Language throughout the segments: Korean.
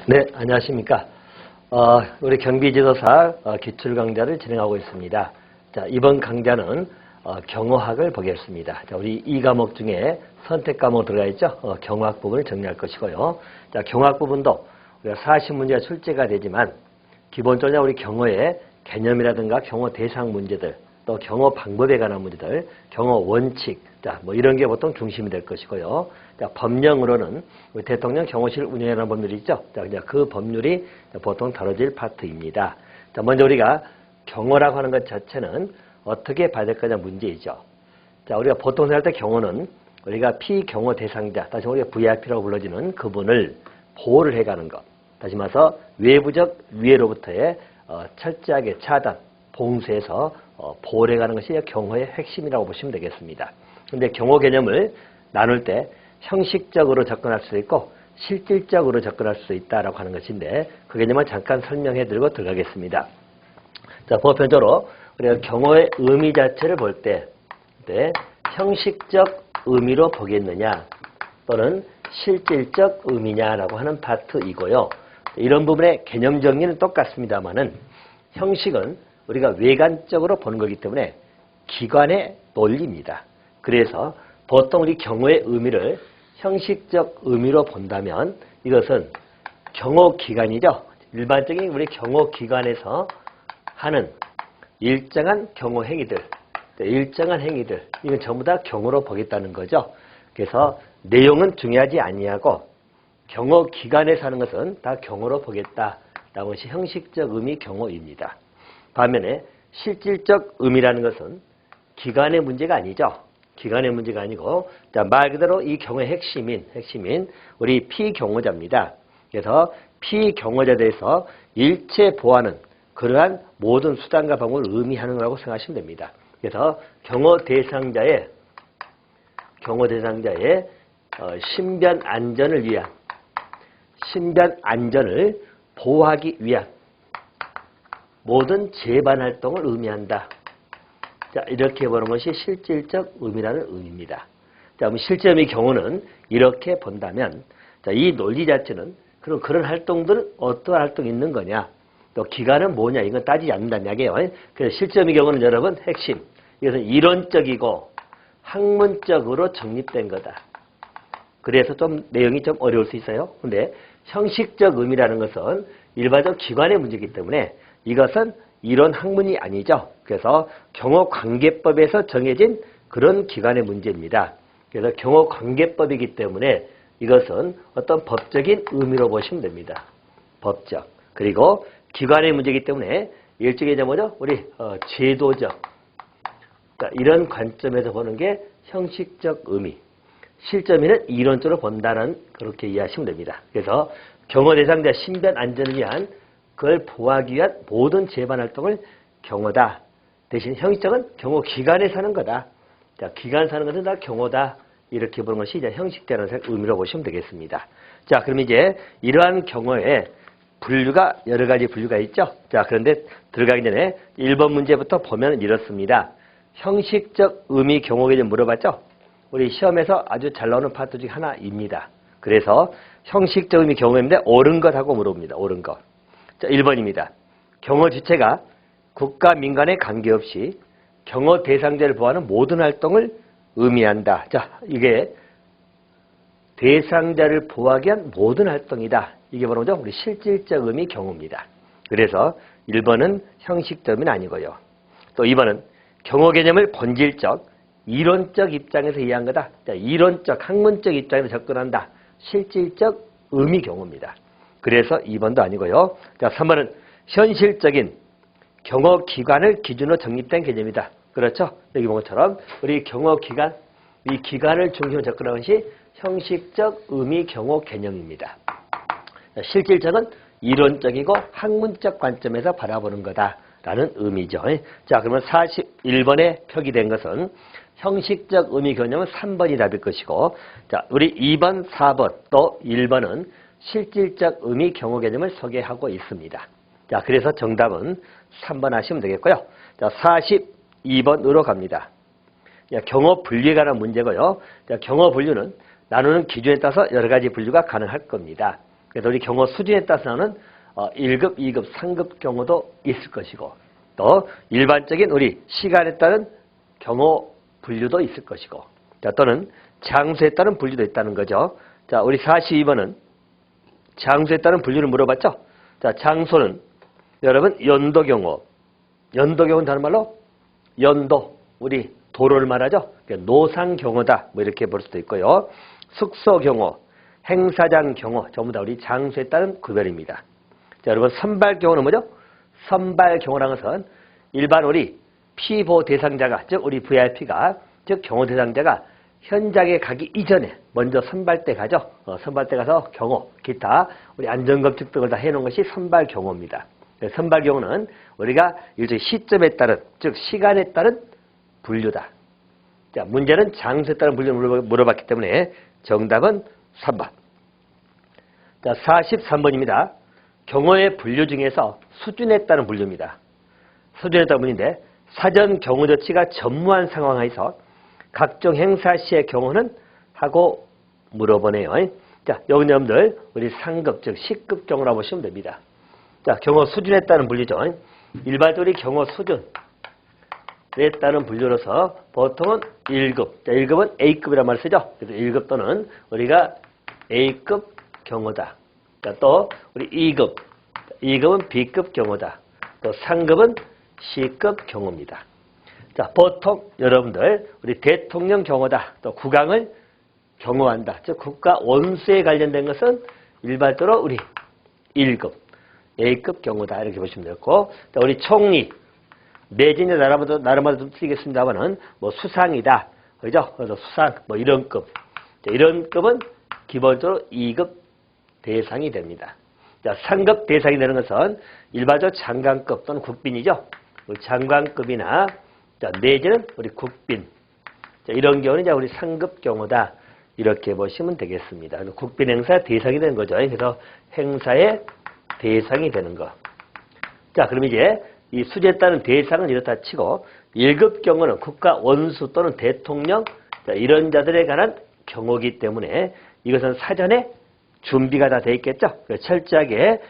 네, 안녕하십니까. 우리 경비지도사 기출 강좌를 진행하고 있습니다. 자, 이번 강좌는 경어학을 보겠습니다. 자, 우리 이 과목 중에 선택 과목 들어가 있죠. 경어학 부분을 정리할 것이고요. 자, 경어학 부분도 우리가 40문제가 출제가 되지만 기본적으로 우리 경어의 개념이라든가 경어 대상 문제들, 또 경어 방법에 관한 문제들, 경어 원칙, 자, 뭐 이런 게 보통 중심이 될 것이고요. 자, 법령으로는 우리 대통령 경호실 운영이라는 법률이 있죠. 자, 그 법률이 보통 다뤄질 파트입니다. 자, 먼저 우리가 경어라고 하는 것 자체는 어떻게 봐야 될 거냐 문제이죠. 자, 우리가 보통 생각할 때 경어는 우리가 피경호 대상자, 다시 우리가 VIP라고 불러지는 그분을 보호를 해가는 것. 다시 말해서 외부적 위해로부터의 철저하게 차단, 봉쇄해서 보호를 해가는 것이 경호의 핵심이라고 보시면 되겠습니다. 그런데 경호 개념을 나눌 때 형식적으로 접근할 수 있고 실질적으로 접근할 수 있다라고 하는 것인데 그 개념을 잠깐 설명해 드리고 들어가겠습니다. 자, 보편적으로 우리가 경어의 의미 자체를 볼 때 형식적 의미로 보겠느냐 또는 실질적 의미냐라고 하는 파트이고요. 이런 부분의 개념 정리는 똑같습니다만은 형식은 우리가 외관적으로 보는 거기 때문에 기관의 논리입니다. 그래서 보통 우리 경어의 의미를 형식적 의미로 본다면 이것은 경어기관이죠. 일반적인 우리 경어기관에서 하는 일정한 경어 행위들, 일정한 행위들, 이건 전부 다 경어로 보겠다는 거죠. 그래서 내용은 중요하지 아니하고 경어기관에서 하는 것은 다 경어로 보겠다라는 것이 형식적 의미 경어입니다. 반면에 실질적 의미라는 것은 기관의 문제가 아니죠. 기관의 문제가 아니고 말 그대로 이 경어의 핵심인 우리 피경호자입니다. 그래서 피경호자에 대해서 일체 보호하는 그러한 모든 수단과 방법을 의미하는 거라고 생각하시면 됩니다. 그래서 경호 대상자의 신변 안전을 위한 신변 안전을 보호하기 위한 모든 재반 활동을 의미한다. 자, 이렇게 보는 것이 실질적 의미라는 의미입니다. 자, 그럼 실제 의미 경우는 이렇게 본다면, 자, 이 논리 자체는 그럼 그런 활동들은 어떠한 활동이 있는 거냐, 또 기간은 뭐냐, 이건 따지지 않는다는 이야기예요. 그래서 실제 의미 경우는 여러분 핵심, 이것은 이론적이고 학문적으로 정립된 거다. 그래서 좀 내용이 좀 어려울 수 있어요. 근데 형식적 의미라는 것은 일반적 기관의 문제이기 때문에 이것은 이론 학문이 아니죠. 그래서 경어관계법에서 정해진 그런 기관의 문제입니다. 그래서 경어관계법이기 때문에 이것은 어떤 법적인 의미로 보시면 됩니다. 법적. 그리고 기관의 문제이기 때문에 일종의 뭐죠? 우리 제도적. 그러니까 이런 관점에서 보는 게 형식적 의미. 실점이는 이론적으로 본다는 그렇게 이해하시면 됩니다. 그래서 경어 대상자 신변 안전을 위한 그걸 보호하기 위한 모든 재반 활동을 경어다. 대신 형식적은 경어 기관에서 하는 거다. 자, 기관에서 하는 것은 다 경어다. 이렇게 보는 것이 이제 형식되는 의미로 보시면 되겠습니다. 자, 그럼 이제 이러한 경어에 분류가 여러 가지 분류가 있죠. 자, 그런데 들어가기 전에 1번 문제부터 보면 이렇습니다. 형식적 의미 경어 개념 물어봤죠? 우리 시험에서 아주 잘 나오는 파트 중 하나입니다. 그래서 형식적 의미 경어인데 옳은 것하고 물어봅니다. 옳은 것. 자, 1번입니다. 경어 주체가 국가 민간에 관계없이 경어 대상자를 보호하는 모든 활동을 의미한다. 자, 이게 대상자를 보호하기 위한 모든 활동이다. 이게 바로 뭐죠? 우리 실질적 의미 경어입니다. 그래서 1번은 형식적 의미는 아니고요. 또 2번은 경어 개념을 본질적, 이론적 입장에서 이해한 거다. 자, 이론적, 학문적 입장에서 접근한다. 실질적 의미 경어입니다. 그래서 2번도 아니고요. 자, 3번은 현실적인 경어기관을 기준으로 정립된 개념이다. 그렇죠? 여기 본 것처럼 우리 경어기관, 이 기관을 중심으로 접근하는 것이 형식적 의미 경어 개념입니다. 자, 실질적은 이론적이고 학문적 관점에서 바라보는 거다라는 의미죠. 자, 그러면 41번에 표기된 것은 형식적 의미 개념은 3번이 답일 것이고, 자, 우리 2번, 4번, 또 1번은 실질적 의미 경어 개념을 소개하고 있습니다. 자, 그래서 정답은 3번 하시면 되겠고요. 자, 42번으로 갑니다. 경어 분류에 관한 문제고요. 자, 경어 분류는 나누는 기준에 따라서 여러 가지 분류가 가능할 겁니다. 그래서 우리 경호 수준에 따라서는 1급, 2급, 3급 경호도 있을 것이고 또 일반적인 우리 시간에 따른 경호 분류도 있을 것이고 자, 또는 장소에 따른 분류도 있다는 거죠. 자, 우리 42번은 장소에 따른 분류를 물어봤죠. 자, 장소는 여러분 연도 경호. 연도 경호는 다른 말로 연도, 우리 도로를 말하죠. 노상 경호다. 뭐 이렇게 볼 수도 있고요. 숙소 경호, 행사장 경호, 전부 다 우리 장소에 따른 구별입니다. 자, 여러분 선발 경호는 뭐죠? 선발 경호라는 것은 일반 우리 피보 대상자가, 즉 우리 VIP가, 즉 경호 대상자가 현장에 가기 이전에 먼저 선발대 가죠. 선발대 가서 경호, 기타 우리 안전검측 등을 다 해놓은 것이 선발 경호입니다. 선발 경호는 우리가 일종의 시점에 따른, 즉 시간에 따른 분류다. 자, 문제는 장소에 따른 분류를 물어봤기 때문에 정답은 3번. 자, 43번입니다. 경호의 분류 중에서 수준에 따른 분류입니다. 수준에 따른 분인데 사전 경호 조치가 전무한 상황에서 각종 행사 시의 경호는 하고 물어보네요. 자, 여기 여러분들 우리 상급, 즉 C급 경호라고 보시면 됩니다. 자, 경호 수준에 따른 분류죠. 일반적으로 경호 수준에 따른 분류로서 보통은 1급, 자, 1급은 A급이라는 말을 쓰죠. 그래서 1급 또는 우리가 A급 경호다. 자, 또 우리 2급, 2급은 B급 경호다. 또 3급은 C급 경호입니다. 자, 보통 여러분들 우리 대통령 경호다. 또 국왕을 경호한다. 즉 국가 원수에 관련된 것은 일반적으로 우리 1급, A급 경호다. 이렇게 보시면 되고, 자, 우리 총리, 내진의 나라마다 좀 틀리겠습니다만은 뭐 수상이다. 그죠? 그래서 수상, 뭐 이런 급. 자, 이런 급은 기본적으로 2급 대상이 됩니다. 자, 3급 대상이 되는 것은 일반적으로 장관급 또는 국빈이죠. 장관급이나 자, 내지는 우리 국빈. 자, 이런 경우는 이제 우리 상급 경호다. 이렇게 보시면 되겠습니다. 국빈 행사 대상이 되는 거죠. 그래서 행사의 대상이 되는 거. 자, 그럼 이제 이 수재에 따른 대상은 이렇다 치고 1급 경호는 국가 원수 또는 대통령 자, 이런 자들에 관한 경호이기 때문에 이것은 사전에 준비가 다 돼 있겠죠. 철저하게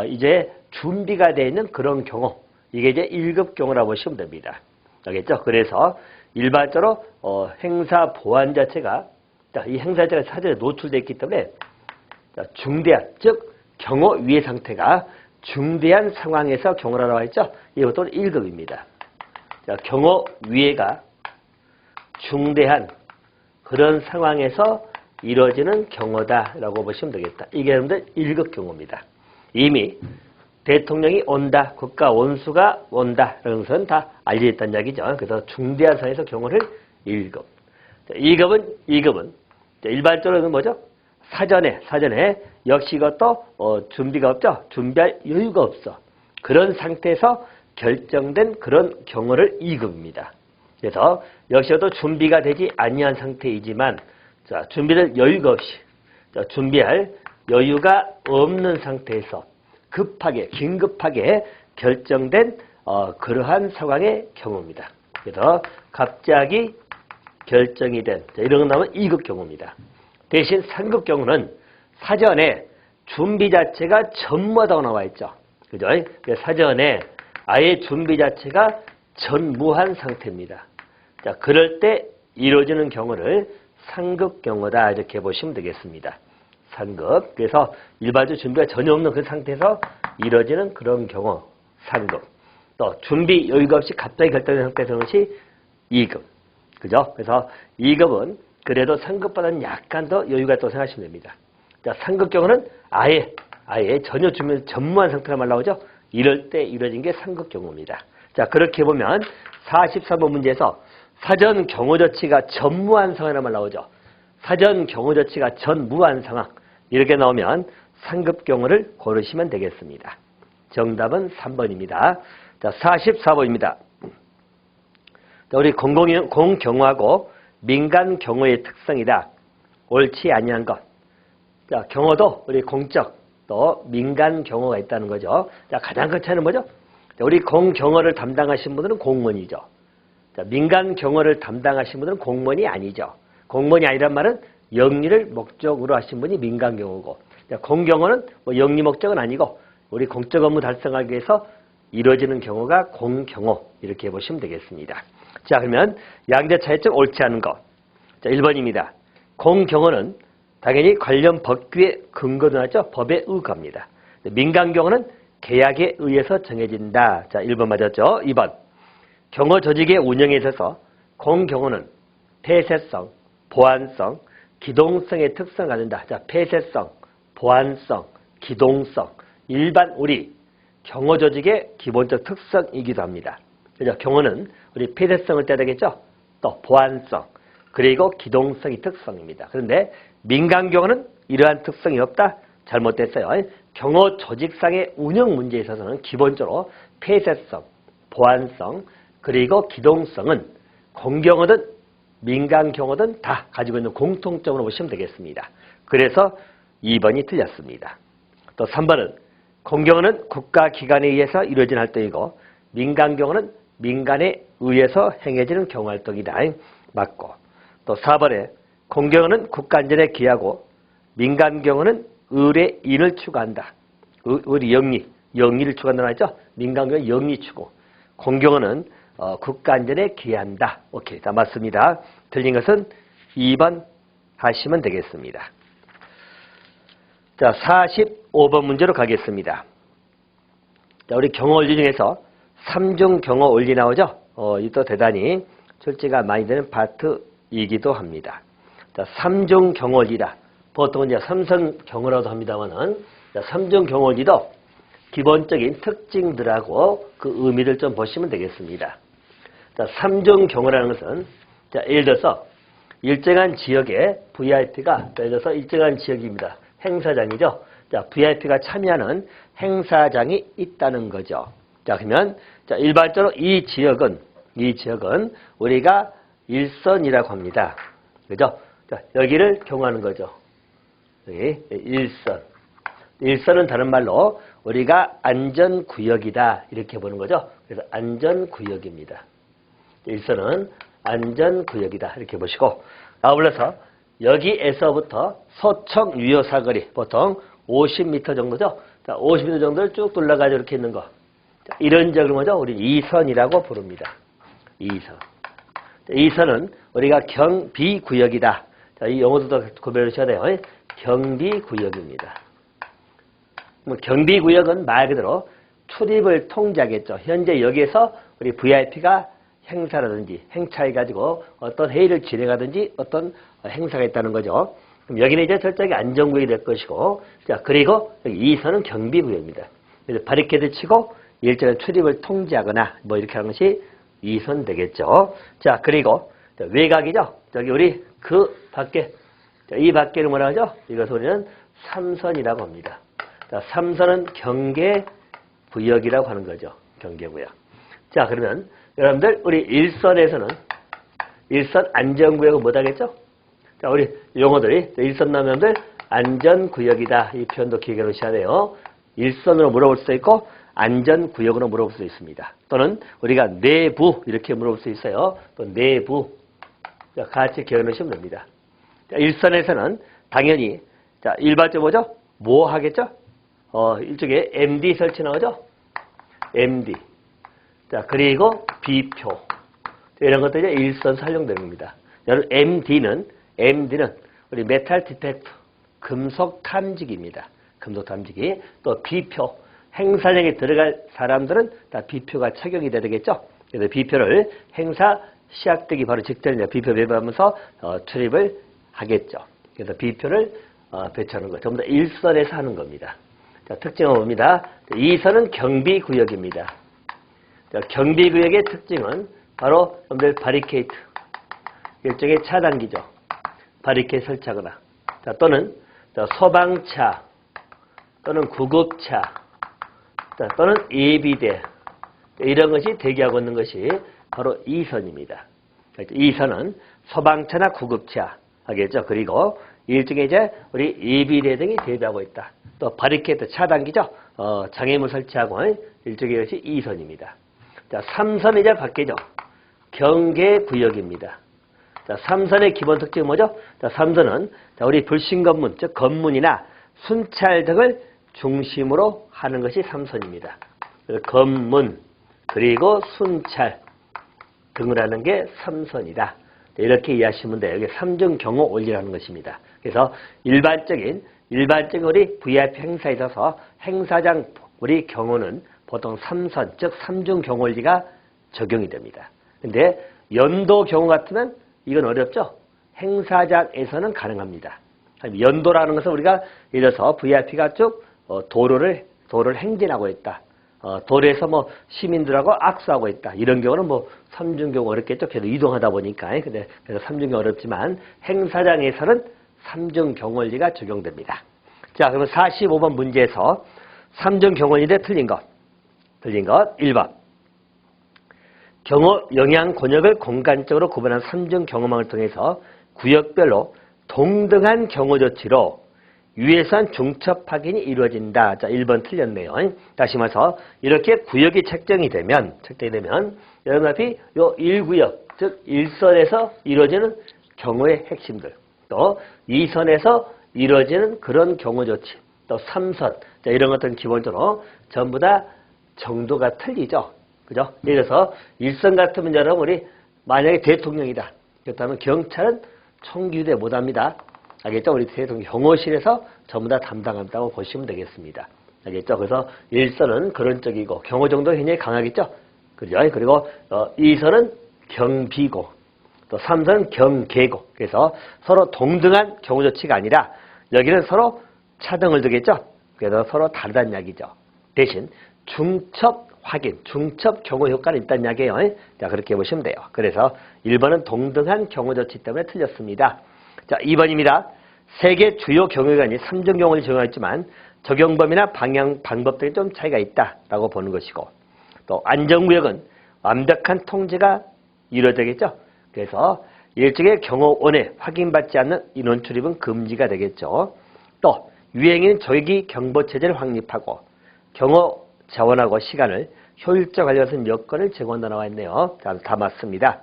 이제 준비가 되어 있는 그런 경호. 이게 이제 1급 경호라고 보시면 됩니다. 알겠죠? 그래서 일반적으로 행사 보안 자체가 이 행사 자체가 사전에 노출되어 있기 때문에 중대한, 즉 경호 위해 상태가 중대한 상황에서 경호를 하라고 했죠. 이것도 1급입니다. 자, 경호 위해가 중대한 그런 상황에서 이루어지는 경호다라고 보시면 되겠다. 이게 여러분들 1급 경호입니다. 이미 대통령이 온다, 국가 원수가 온다, 이런 것은 다 알려졌다는 이야기죠. 그래서 중대한 상황에서 경호를 1급. 2급은 일반적으로는 뭐죠? 사전에 역시 이것도 준비가 없죠. 준비할 여유가 없어. 그런 상태에서 결정된 그런 경호를 2급입니다. 그래서 역시 또 준비가 되지 아니한 상태이지만 자, 준비될 여유가 없이 자, 준비할 여유가 없는 상태에서 급하게 긴급하게 결정된 그러한 상황의 경우입니다. 그래서 갑자기 결정이 된 자, 이런 거 나오면 2급 경우입니다. 대신 3급 경우는 사전에 준비 자체가 전무하다고 나와 있죠. 그죠? 사전에 아예 준비 자체가 전무한 상태입니다. 자, 그럴 때 이루어지는 경우를 상급 경우다 이렇게 보시면 되겠습니다. 상급. 그래서 일반적으로 준비가 전혀 없는 그 상태에서 이루어지는 그런 경우 상급. 또 준비 여유가 없이 갑자기 결정된 상태에서 것이 2급. 그죠? 그래서 2급은 그래도 상급보다는 약간 더 여유가 있다고 생각하시면 됩니다. 자, 상급 경우는 아예 전혀 준비 전무한 상태가 말 나오죠? 이럴 때 이루어진 게 상급 경우입니다. 자, 그렇게 보면 43번 문제에서 사전 경호 조치가 전무한 상황이란 말 나오죠. 사전 경호 조치가 전무한 상황. 이렇게 나오면 상급 경호를 고르시면 되겠습니다. 정답은 3번입니다. 자, 44번입니다. 자, 우리 공경호하고 민간 경호의 특성이다. 옳지 아니한 것. 자, 경호도 우리 공적 또 민간 경호가 있다는 거죠. 자, 가장 큰 차이는 뭐죠? 자, 우리 공경호를 담당하신 분들은 공무원이죠. 자, 민간 경호를 담당하신 분들은 공무원이 아니죠. 공무원이 아니란 말은 영리를 목적으로 하신 분이 민간 경호고 공경어는 뭐 영리 목적은 아니고 우리 공적 업무 달성하기 위해서 이루어지는 경우가 공경어 이렇게 보시면 되겠습니다. 자, 그러면 양자 차이점 옳지 않은 거. 자, 1번입니다. 공경어는 당연히 관련 법규에 근거도 하죠. 법에 의거합니다. 민간경어는 계약에 의해서 정해진다. 자, 1번 맞았죠. 2번. 경어 조직의 운영에 있어서 공경어는 폐쇄성, 보안성, 기동성의 특성을 갖는다. 자, 폐쇄성, 보안성, 기동성. 일반 우리 경어 조직의 기본적 특성이기도 합니다. 그죠? 경어는 우리 폐쇄성을 떼야 되겠죠? 또 보안성, 그리고 기동성이 특성입니다. 그런데 민간 경어는 이러한 특성이 없다? 잘못됐어요. 경어 조직상의 운영 문제에 있어서는 기본적으로 폐쇄성, 보안성, 그리고 기동성은 공경어든 민간 경어든 다 가지고 있는 공통점으로 보시면 되겠습니다. 그래서 2번이 틀렸습니다. 또 3번은 공경어는 국가기관에 의해서 이루어진 활동이고 민간 경어는 민간에 의해서 행해지는 경호활동이다. 맞고 또 4번에 공경어는 국가안전에 기하고 민간 경어는 의뢰인을 추구한다. 의리 영리를 추구한다는 말이죠. 민간 경어는 영리 추구. 공경어는 국가안전에 기한다. 오케이. 자, 맞습니다. 틀린 것은 2번 하시면 되겠습니다. 자, 45번 문제로 가겠습니다. 자, 우리 경어 원리 중에서 3중 경어 원리 나오죠? 이또 대단히 출제가 많이 되는 파트이기도 합니다. 자, 3중 경어 원리다. 보통은 이제 삼성 경어라도 합니다만은 3중 경어 원리도 기본적인 특징들하고 그 의미를 좀 보시면 되겠습니다. 자, 3중 경어라는 것은 자, 예를 들어서 일정한 지역에 VIP가 예를 들어서 일정한 지역입니다. 행사장이죠. 자, VIP가 참여하는 행사장이 있다는 거죠. 자, 그러면 자, 일반적으로 이 지역은 우리가 일선이라고 합니다. 그죠? 자, 여기를 경호하는 거죠. 여기 일선. 일선은 다른 말로 우리가 안전구역이다 이렇게 보는 거죠. 그래서 안전구역입니다. 일선은 안전구역이다 이렇게 보시고 아울러서 여기에서부터 서청 유효 사거리 보통 50m 정도죠. 자, 50m 정도를 쭉 둘러가지고 이렇게 있는 거. 자, 이런 지역을 뭐죠? 우리 이선이라고 부릅니다. 이선. 자, 이선은 우리가 경비구역이다. 자, 이 용어도 구별을 하셔야 돼요. 경비구역입니다. 경비구역은 말 그대로 출입을 통제하겠죠. 현재 여기에서 우리 VIP가 행사라든지 행차해가지고 어떤 회의를 진행하든지 어떤 행사가 있다는 거죠. 그럼 여기는 이제 철저하게 안전구역이 될 것이고, 자, 그리고 여기 2선은 경비구역입니다. 그래서 바리케이드 치고 일정한 출입을 통제하거나 뭐 이렇게 하는 것이 2선 되겠죠. 자, 그리고 외곽이죠. 저기 우리 그 밖에, 자, 이 밖에를 뭐라 하죠? 이것을 우리는 3선이라고 합니다. 자, 3선은 경계구역이라고 하는 거죠. 경계구역. 자, 그러면 여러분들 우리 일선에서는 일선 안전구역은 못하겠죠? 자, 우리 용어들이 일선 나면들 안전구역이다. 이 표현도 기억해 놓으셔야 돼요. 일선으로 물어볼 수도 있고 안전구역으로 물어볼 수도 있습니다. 또는 우리가 내부 이렇게 물어볼 수 있어요. 또 내부. 자, 같이 기억해 놓으시면 됩니다. 자, 일선에서는 당연히 자, 일반적으로 뭐죠? 뭐 하겠죠? 일종의 MD 설치 나오죠? MD. 자, 그리고 비표. 이런 것들이 일선 사용되는 겁니다. 여러분, MD는 우리 메탈 디텍터, 금속 탐지기입니다. 금속 탐지기. 또 비표. 행사장에 들어갈 사람들은 다 비표가 착용이 돼야 되겠죠? 그래서 비표를 행사 시작되기 바로 직전에 비표 배부하면서 출입을 하겠죠. 그래서 비표를 배치하는 거. 전부 다 일선에서 하는 겁니다. 자, 특징은 뭡니다? 2선은 경비구역입니다. 자, 경비구역의 특징은 바로 여러분들 바리케이트, 일종의 차단기죠. 바리케이트 설치하거나, 자, 또는 소방차, 또는 구급차, 자, 또는 예비대, 이런 것이 대기하고 있는 것이 바로 2선입니다. 2선은 소방차나 구급차 하겠죠. 그리고 일종의 이제 우리 예비대 등이 대비하고 있다. 또 바리케이트 차단기죠. 장애물 설치하고 일종의 것이 2선입니다. 자, 3선이 이제 바뀌죠. 경계구역입니다. 자, 3선의 기본 특징은 뭐죠? 자, 3선은 자, 우리 불신 검문, 즉 검문이나 순찰 등을 중심으로 하는 것이 삼선입니다. 검문 그리고 순찰 등을 하는 게 삼선이다. 이렇게 이해하시면 돼요. 이게 삼중 경호 원리라는 것입니다. 그래서 일반적인 우리 VIP 행사에 있어서 행사장 우리 경호는 보통 삼선, 즉 삼중 경호 원리가 적용이 됩니다. 근데 연도 경호 같으면 이건 어렵죠? 행사장에서는 가능합니다. 연도라는 것은 우리가 예를 들어서 VIP가 쭉 도로를 행진하고 있다. 도로에서 뭐 시민들하고 악수하고 있다. 이런 경우는 뭐 삼중 경호 어렵겠죠. 그래도 이동하다 보니까. 근데 그래서 삼중 경호 어렵지만 행사장에서는 삼중 경호 원리가 적용됩니다. 자, 그러면 45번 문제에서 삼중 경호 원리에 틀린 것 1번. 경호 영향 권역을 공간적으로 구분한 삼중 경호망을 통해서 구역별로 동등한 경호 조치로 유해산 중첩 확인이 이루어진다. 자, 1번 틀렸네요. 다시 말해서 이렇게 구역이 책정이 되면 여러분 앞이 요 1구역, 즉 1선에서 이루어지는 경호의 핵심들, 또 2선에서 이루어지는 그런 경호 조치, 또 3선, 자, 이런 것들은 기본적으로 전부 다 정도가 틀리죠. 그죠? 예를 들어서 1선 같으면 여러분 우리 만약에 대통령이다. 그렇다면 경찰은 총기대 못합니다. 알겠죠? 우리 대통령 경호실에서 전부 다 담당한다고 보시면 되겠습니다. 알겠죠? 그래서 1선은 그런 쪽이고 경호 정도 굉장히 강하겠죠? 그죠? 그리고 2선은 경비고 또 3선은 경계고 그래서 서로 동등한 경호 조치가 아니라 여기는 서로 차등을 두겠죠? 그래서 서로 다르다는 이야기죠. 대신 중첩 확인, 중첩 경호 효과는 있다는 이야기예요. 자, 그렇게 보시면 돼요. 그래서 1번은 동등한 경호 조치 때문에 틀렸습니다. 자, 2번입니다. 세계 주요 경호기관이 삼중 경호를 적용했지만 적용 범위나 방향, 방법 등에 좀 차이가 있다라고 보는 것이고 또 안전구역은 완벽한 통제가 이루어지겠죠. 그래서 일종의 경호원에 확인받지 않는 인원 출입은 금지가 되겠죠. 또 유행인 조기 경보체제를 확립하고 경호 자원하고 시간을 효율적 관리할 수 있는 여건을 제공한다 나와 있네요. 다 맞습니다.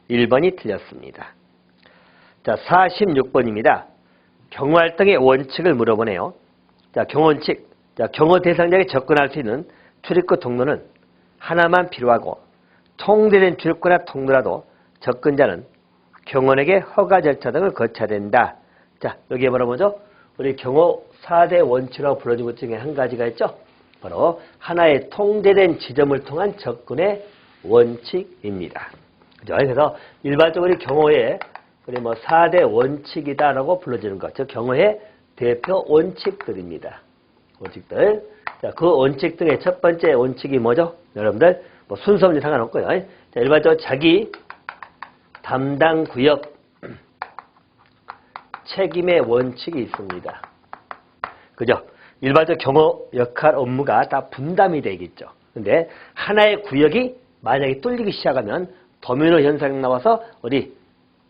1번이 틀렸습니다. 자, 46번입니다. 경호 활동의 원칙을 물어보네요. 자, 경호 원칙. 자, 경호 대상자에게 접근할 수 있는 출입구 통로는 하나만 필요하고 통제된 출입구나 통로라도 접근자는 경호원에게 허가 절차 등을 거쳐야 된다. 자, 여기에 뭐죠? 우리 경호 4대 원칙이라고 불러진 것 중에 한 가지가 있죠. 바로 하나의 통제된 지점을 통한 접근의 원칙입니다. 그죠? 그래서 일반적으로 경호의 우리 4대 원칙이다라고 불러지는 것. 즉, 경호의 대표 원칙들입니다. 원칙들. 자, 그 원칙 등의 첫 번째 원칙이 뭐죠? 여러분들, 순서는 상관없고요. 자, 일반적으로 자기 담당 구역 책임의 원칙이 있습니다. 그죠? 일반적 경호 역할 업무가 다 분담이 되겠죠. 근데 하나의 구역이 만약에 뚫리기 시작하면 도미노 현상이 나와서 우리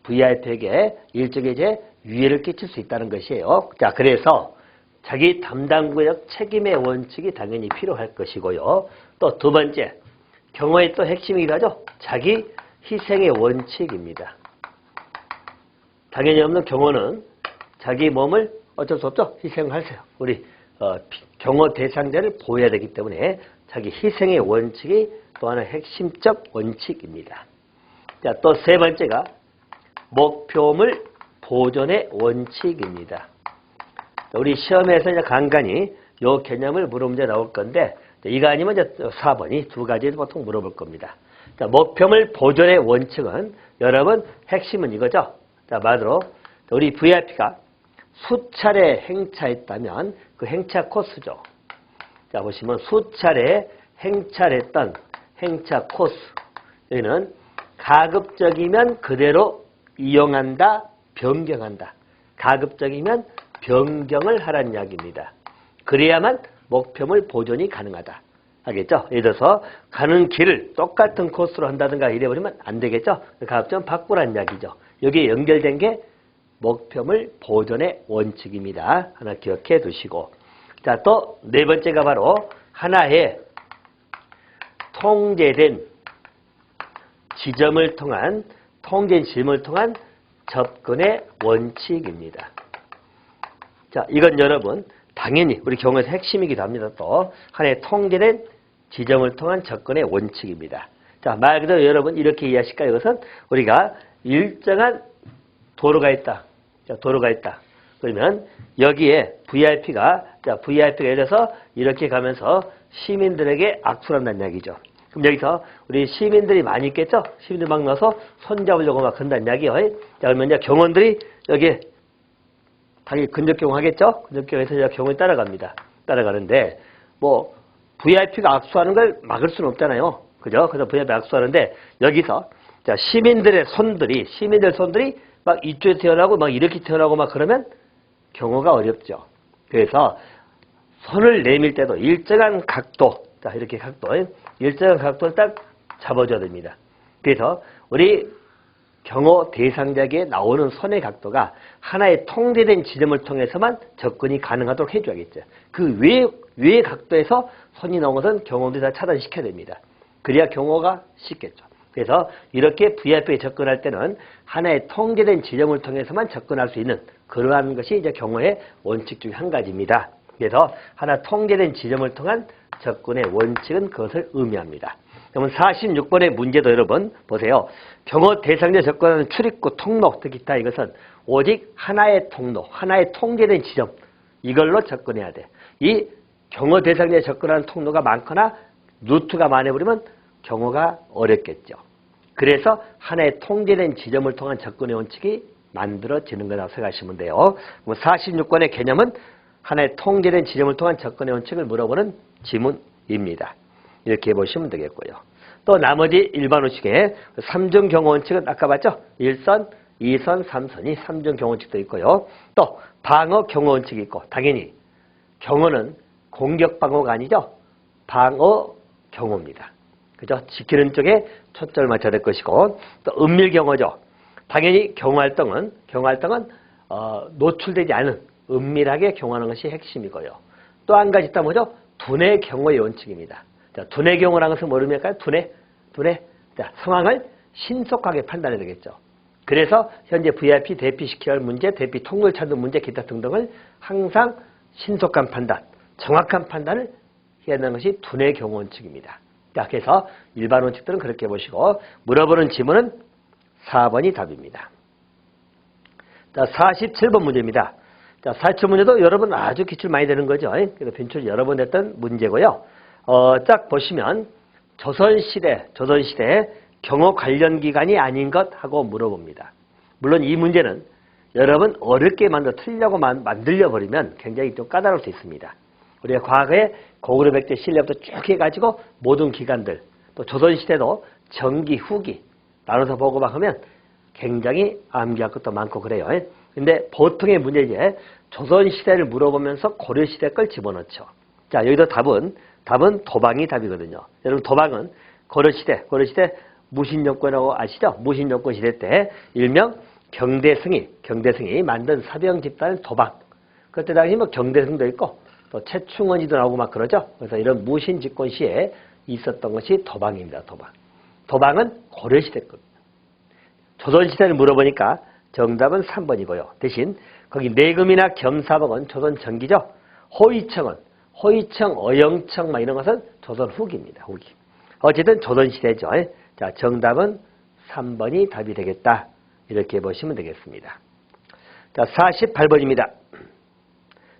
VIP에게 일종의 이제 위해를 끼칠 수 있다는 것이에요. 자, 그래서 자기 담당 구역 책임의 원칙이 당연히 필요할 것이고요. 또 두 번째, 경호의 또 핵심이기도 하죠. 자기 희생의 원칙입니다. 당연히 없는 경호는 자기 몸을 어쩔 수 없죠. 희생하세요. 우리 경호 대상자를 보호해야 되기 때문에 자기 희생의 원칙이 또 하나의 핵심적 원칙입니다. 자, 또 세 번째가 목표물 보존의 원칙입니다. 우리 시험에서 이제 간간히 이 개념을 물어 문제 나올 건데 이거 아니면 이제 4번이 두 가지 보통 물어볼 겁니다. 자, 목표물 보존의 원칙은 여러분 핵심은 이거죠. 자, 말로 우리 VIP가 수차례 행차했다면 그 행차 코스죠. 자, 보시면 수차례 행차했던 행차 코스. 여기는 가급적이면 그대로 이용한다, 변경한다. 가급적이면 변경을 하라는 이야기입니다. 그래야만 목표물 보존이 가능하다. 알겠죠? 예를 들어서 가는 길을 똑같은 코스로 한다든가 이래버리면 안 되겠죠? 가급적 바꾸라는 이야기죠. 여기에 연결된 게 목표물 보존의 원칙입니다. 하나 기억해 두시고. 자, 또 네 번째가 바로 하나의 통제된 지점을 통한 접근의 원칙입니다. 자, 이건 여러분 당연히 우리 경우에서 핵심이기도 합니다. 또 하나의 통제된 지점을 통한 접근의 원칙입니다. 자, 말 그대로 여러분 이렇게 이해하실까요? 이것은 우리가 일정한 도로가 있다. 자, 도로가 있다. 그러면 여기에 VIP가 예를 들어서 이렇게 가면서 시민들에게 악수를 한다는 이야기죠. 그럼 여기서 우리 시민들이 많이 있겠죠? 시민들 막 나서 손잡으려고 막 한다는 이야기요. 자, 그러면 이제 경호원들이 여기에 당연히 근접 경호하겠죠? 근접 경호에서 이제 경호에 따라갑니다. 따라가는데 뭐 VIP가 악수하는 걸 막을 수는 없잖아요. 그죠? 그래서 VIP가 악수하는데 여기서 자, 시민들 손들이 막 이쪽에 태어나고 막 이렇게 태어나고 막 그러면 경호가 어렵죠. 그래서 손을 내밀 때도 일정한 각도, 자, 이렇게 일정한 각도를 딱 잡아줘야 됩니다. 그래서 우리 경호 대상자에게 나오는 손의 각도가 하나의 통제된 지점을 통해서만 접근이 가능하도록 해줘야겠죠. 그 외의 각도에서 손이 나온 것은 경호원들이 다 차단시켜야 됩니다. 그래야 경호가 쉽겠죠. 그래서 이렇게 VIP에 접근할 때는 하나의 통제된 지점을 통해서만 접근할 수 있는 그러한 것이 이제 경호의 원칙 중 한 가지입니다. 그래서 하나 통제된 지점을 통한 접근의 원칙은 그것을 의미합니다. 그러면 46번의 문제도 여러분 보세요. 경호 대상자 접근하는 출입구, 통로, 기타 이것은 오직 하나의 통로, 하나의 통제된 지점 이걸로 접근해야 돼. 이 경호 대상자에 접근하는 통로가 많거나 루트가 많아버리면 경호가 어렵겠죠. 그래서 하나의 통제된 지점을 통한 접근의 원칙이 만들어지는 거라고 생각하시면 돼요. 46번의 개념은 하나의 통제된 지점을 통한 접근의 원칙을 물어보는 지문입니다. 이렇게 보시면 되겠고요. 또 나머지 일반 원칙에 3중 경호 원칙은 아까 봤죠? 1선, 2선, 3선이 3중 경호 원칙도 있고요. 또 방어 경호 원칙이 있고 당연히 경호는 공격 방어가 아니죠. 방어 경호입니다. 그죠? 지키는 쪽에 초점을 맞춰야 될 것이고 또 은밀 경호죠. 당연히 경호 활동은 노출되지 않은 은밀하게 경호하는 것이 핵심이고요. 또 한 가지 있다면 뭐죠? 두뇌 경호의 원칙입니다. 자, 두뇌 경호라는 것은 뭐입니까? 두뇌. 자, 상황을 신속하게 판단해야 되겠죠. 그래서 현재 VIP 대피시켜야 할 문제, 대피 통로를 찾는 문제, 기타 등등을 항상 신속한 판단, 정확한 판단을 해야 하는 것이 두뇌 경호 원칙입니다. 자, 그래서 일반 원칙들은 그렇게 보시고 물어보는 지문은 4번이 답입니다. 자, 47번 문제입니다. 자, 47번 문제도 여러분 아주 기출 많이 되는 거죠. 그래서 빈출 여러 번 됐던 문제고요. 딱 보시면 조선시대 경호 관련 기관이 아닌 것 하고 물어봅니다. 물론 이 문제는 여러분 어렵게 틀리려고 만들려 버리면 굉장히 좀 까다로울 수 있습니다. 우리가 과거에 고구려 백제 신라부터 쭉 해가지고 모든 기관들 또 조선시대도 전기 후기 나눠서 보고 막 하면 굉장히 암기할 것도 많고 그래요. 근데 보통의 문제 이제 조선시대를 물어보면서 고려시대 걸 집어넣죠. 자, 여기도 답은 도방이 답이거든요. 여러분 도방은 고려시대 무신정권이라고 아시죠? 무신정권 시대 때 일명 경대승이 만든 사병 집단 도방. 그때 당시 뭐 경대승도 있고 또 최충원이도 나오고 막 그러죠. 그래서 이런 무신집권 시에 있었던 것이 도방입니다. 도방은 고려시대 겁니다. 조선시대를 물어보니까 정답은 3번이고요. 대신 거기 내금이나 겸사복은 조선 전기죠. 호위청, 어영청 막 이런 것은 조선 후기입니다. 후기. 어쨌든 조선시대죠. 자, 정답은 3번이 답이 되겠다. 이렇게 보시면 되겠습니다. 자, 48번입니다.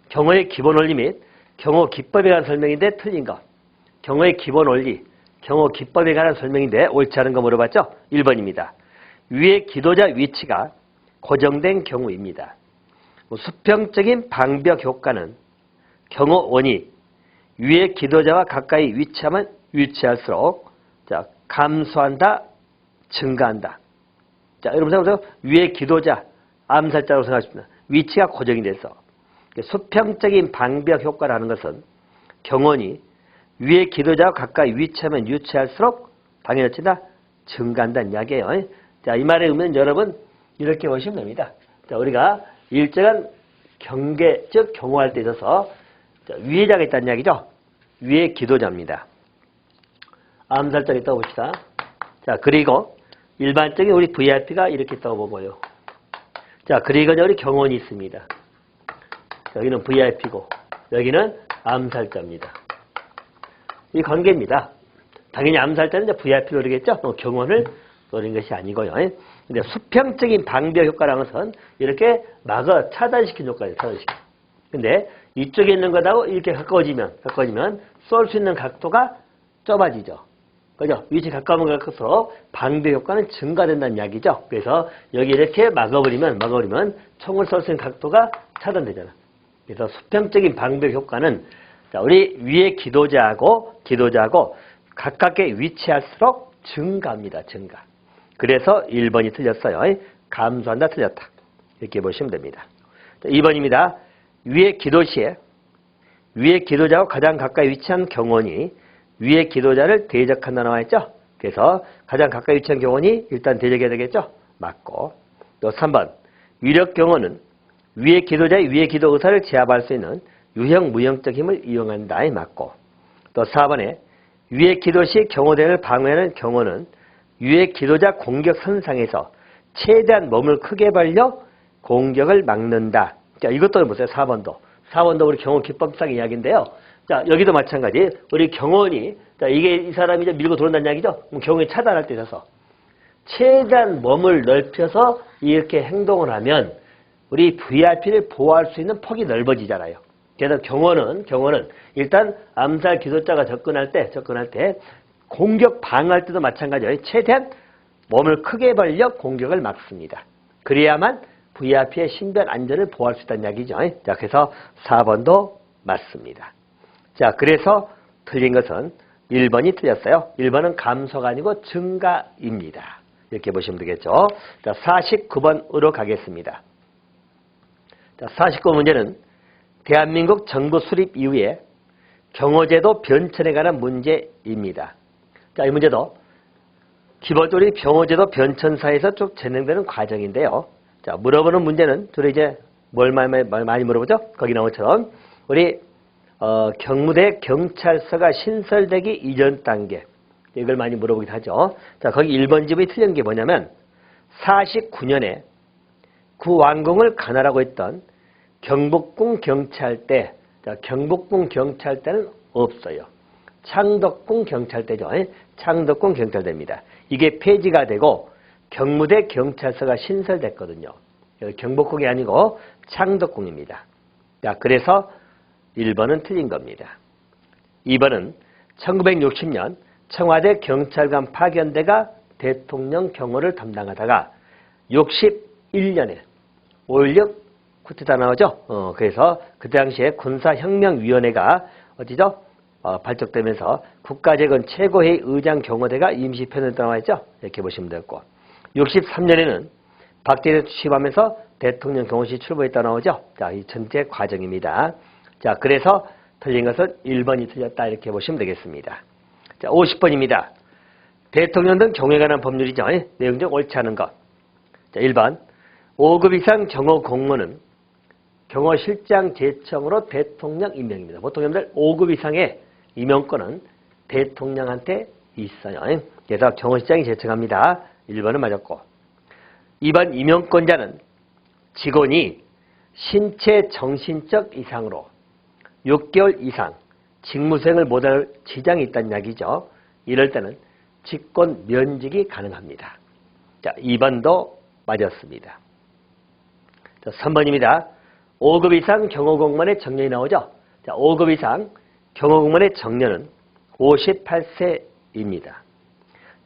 경호의 기본 원리 및 경호 기법에 관한 설명인데 틀린 것. 경호의 기본 원리, 경호 기법에 관한 설명인데 옳지 않은 거 물어봤죠? 1번입니다. 위의 기도자 위치가 고정된 경우입니다. 수평적인 방벽 효과는 경호원이 위의 기도자와 가까이 위치하면 위치할수록 자, 감소한다, 증가한다. 자, 여러분 생각해보세요. 위의 기도자, 암살자로 생각하십니다. 위치가 고정이 돼서 수평적인 방벽 효과라는 것은 경호원이 위의 기도자와 가까이 위치하면 위치할수록 당연히 어찌나 증가한다는 이야기예요. 자, 이 말의 의미는 여러분 이렇게 보시면 됩니다. 자, 우리가 일정한 경계, 즉 경호할 때 있어서 위에자가 있다는 이야기죠. 위에 기도자입니다. 암살자가 있다고 봅시다. 자, 그리고 일반적인 우리 VIP가 이렇게 있다고 보고요. 자, 그리고 우리 경호원이 있습니다. 여기는 VIP고 여기는 암살자입니다. 이 관계입니다. 당연히 암살자는 이제 VIP를 노리겠죠. 경호원을 노린 것이 아니고요. 근데 수평적인 방벽 효과라는 것은 이렇게 막아 차단시킨 효과예요. 차단시킨. 근데 이쪽에 있는 것하고 이렇게 가까워지면 쏠 수 있는 각도가 좁아지죠. 그죠? 위치 가까우면 갈수록 방벽 효과는 증가된다는 이야기죠. 그래서 여기 이렇게 막아버리면 총을 쏠 수 있는 각도가 차단되잖아. 그래서 수평적인 방벽 효과는 자, 우리 위에 기도자하고 가깝게 위치할수록 증가합니다. 증가. 그래서 1번이 틀렸어요. 감소한다 틀렸다. 이렇게 보시면 됩니다. 자, 2번입니다. 위에 기도 시에 위에 기도자와 가장 가까이 위치한 경원이 위에 기도자를 대적한다 나와 있죠. 그래서 가장 가까이 위치한 경원이 일단 대적해야 되겠죠. 맞고. 또 3번. 위력 경원은 위에 기도자의 위에 기도 의사를 제압할 수 있는 유형 무형적 힘을 이용한다에 맞고. 또 4번에 위에 기도 시 경호대를 방어하는 경원은 위에 기도자 공격 선상에서 최대한 몸을 크게 벌려 공격을 막는다. 자, 이것도 보세요. 4번도 우리 경호 기법상 이야기인데요. 자, 여기도 마찬가지. 우리 경호원이, 자, 이게 이 사람이 이제 밀고 들어온다는 이야기죠? 그럼 경호원이 차단할 때 있어서 최대한 몸을 넓혀서 이렇게 행동을 하면 우리 VIP를 보호할 수 있는 폭이 넓어지잖아요. 그래서 경호원은 일단 암살 기도자가 접근할 때 공격 방어할 때도 마찬가지예요. 최대한 몸을 크게 벌려 공격을 막습니다. 그래야만 VIP의 신변 안전을 보호할 수 있다는 이야기죠. 자, 그래서 4번도 맞습니다. 자, 그래서 틀린 것은 1번이 틀렸어요. 1번은 감소가 아니고 증가입니다. 이렇게 보시면 되겠죠. 자, 49번으로 가겠습니다. 자, 49번 문제는 대한민국 정부 수립 이후에 경호제도 변천에 관한 문제입니다. 자, 이 문제도 기본적으로 경호제도 변천사에서 쭉 진행되는 과정인데요. 자, 물어보는 문제는 주로 이제 뭘 많이 물어보죠? 거기 나온 것처럼 우리 경무대 경찰서가 신설되기 이전 단계 이걸 많이 물어보기도 하죠. 자, 거기 1번 집이 틀린 게 뭐냐면 49년에 구왕궁을 관할하고 있던 경복궁 경찰대, 자, 경복궁 경찰대는 없어요. 창덕궁 경찰대죠. 창덕궁 경찰대입니다. 이게 폐지가 되고 경무대 경찰서가 신설됐거든요. 경복궁이 아니고 창덕궁입니다. 자, 그래서 1번은 틀린 겁니다. 2번은 1960년 청와대 경찰관 파견대가 대통령 경호를 담당하다가 61년에 5.16 쿠데타 나오죠. 그래서 그때 당시에 군사혁명위원회가 어디죠? 발족되면서 국가재건 최고회의 의장 경호대가 임시 편을 나와 있죠. 이렇게 보시면 되겠고 63년에는 박대리 취임하면서 대통령 경호실 출범했다 나오죠. 자, 이 전체 과정입니다. 자, 그래서 틀린 것은 1번이 틀렸다 이렇게 보시면 되겠습니다. 자, 50번입니다. 대통령 등 경호에 관한 법률이죠. 내용 중 옳지 않은 것. 자, 1번 5급 이상 경호 공무원은 경호실장 제청으로 대통령 임명입니다. 보통 여러분들 5급 이상의 임명권은 대통령한테 있어요. 그래서 경호실장이 제청합니다. 1번은 맞았고 2번 임명권자는 직원이 신체 정신적 이상으로 6개월 이상 직무수행을 못할 지장이 있다는 이야기죠. 이럴 때는 직권 면직이 가능합니다. 자, 2번도 맞았습니다. 자, 3번입니다. 5급 이상 경호공무원의 정년이 나오죠. 자, 5급 이상 경호공무원의 정년은 58세입니다.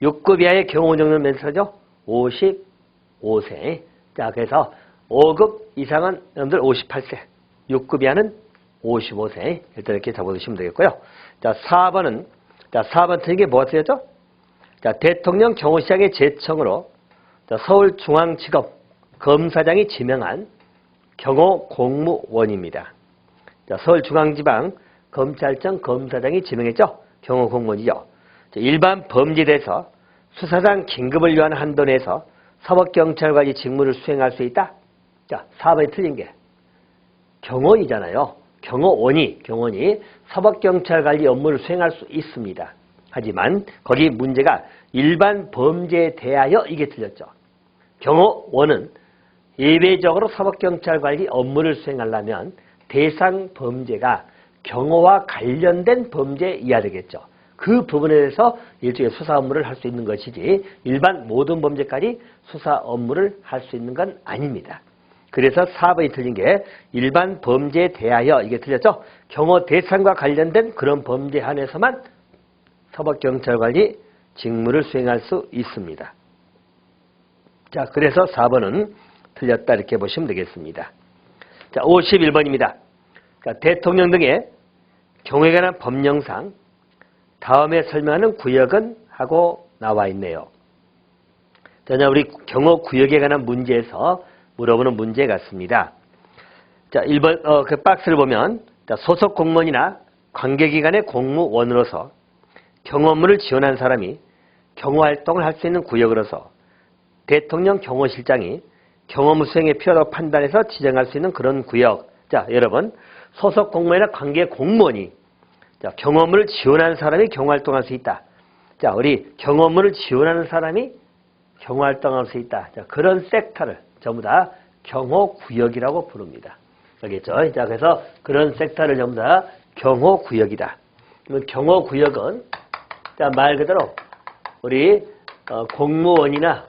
6급 이하의 경호원 정년 몇 살이죠? 55세. 자, 그래서 5급 이상은 여러분들 58세, 6급 이하는 55세. 일단 이렇게 잡아두시면 되겠고요. 자, 4번 틀린 게 뭐가 틀렸죠? 자, 대통령 경호시장의 제청으로 자, 서울중앙지검 검사장이 지명한 경호 공무원입니다. 자, 서울중앙지방 검찰청 검사장이 지명했죠. 경호 공무원이죠. 자, 일반 범죄에서 수사상 긴급을 위한 한도 내에서 서법경찰관이 직무를 수행할 수 있다. 자, 4번이 틀린 게 경호원이잖아요. 경호원이 서법경찰관리 업무를 수행할 수 있습니다. 하지만 거기 문제가 일반 범죄에 대하여 이게 틀렸죠. 경호원은 예외적으로 서법경찰관리 업무를 수행하려면 대상 범죄가 경호와 관련된 범죄에 이해가 되겠죠. 그 부분에 대해서 일종의 수사 업무를 할 수 있는 것이지 일반 모든 범죄까지 수사 업무를 할 수 있는 건 아닙니다. 그래서 4번이 틀린 게 일반 범죄에 대하여 이게 틀렸죠. 경호 대상과 관련된 그런 범죄에 한해서만 서법경찰관이 직무를 수행할 수 있습니다. 자, 그래서 4번은 틀렸다 이렇게 보시면 되겠습니다. 자, 51번입니다. 그러니까 대통령 등의 경호에 관한 법령상 다음에 설명하는 구역은 하고 나와 있네요. 자, 우리 경호 구역에 관한 문제에서 물어보는 문제 같습니다. 자, 1번 그 박스를 보면 자, 소속 공무원이나 관계기관의 공무원으로서 경호 업무를 지원한 사람이 경호 활동을 할 수 있는 구역으로서 대통령 경호실장이 경호 업무 수행에 필요하다고 판단해서 지정할 수 있는 그런 구역. 자, 여러분 소속 공무원이나 관계 공무원이 자, 경호 업무를 지원하는 사람이 경호 활동할 수 있다. 자, 우리 경호 업무를 지원하는 사람이 경호 활동할 수 있다. 자, 그런 섹터를 전부 다 경호 구역이라고 부릅니다. 알겠죠? 자, 그래서 그런 섹터를 전부 다 경호 구역이다. 그러면 경호 구역은 자, 말 그대로 우리 공무원이나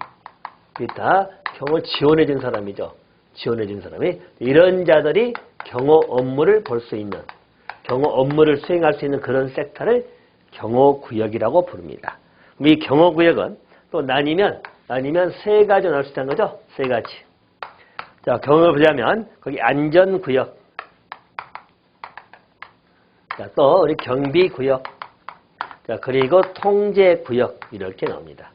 기타 경호 지원해 준 사람이죠. 지원해 준 사람이 이런 자들이 경호 업무를 볼 수 있는 경호 업무를 수행할 수 있는 그런 섹터를 경호구역이라고 부릅니다. 이 경호구역은 또 나뉘면 세 가지로 나눌 수 있다는 거죠. 세 가지. 자, 경호를 보자면 거기 안전구역, 자, 또 우리 경비구역, 자, 그리고 통제구역 이렇게 나옵니다.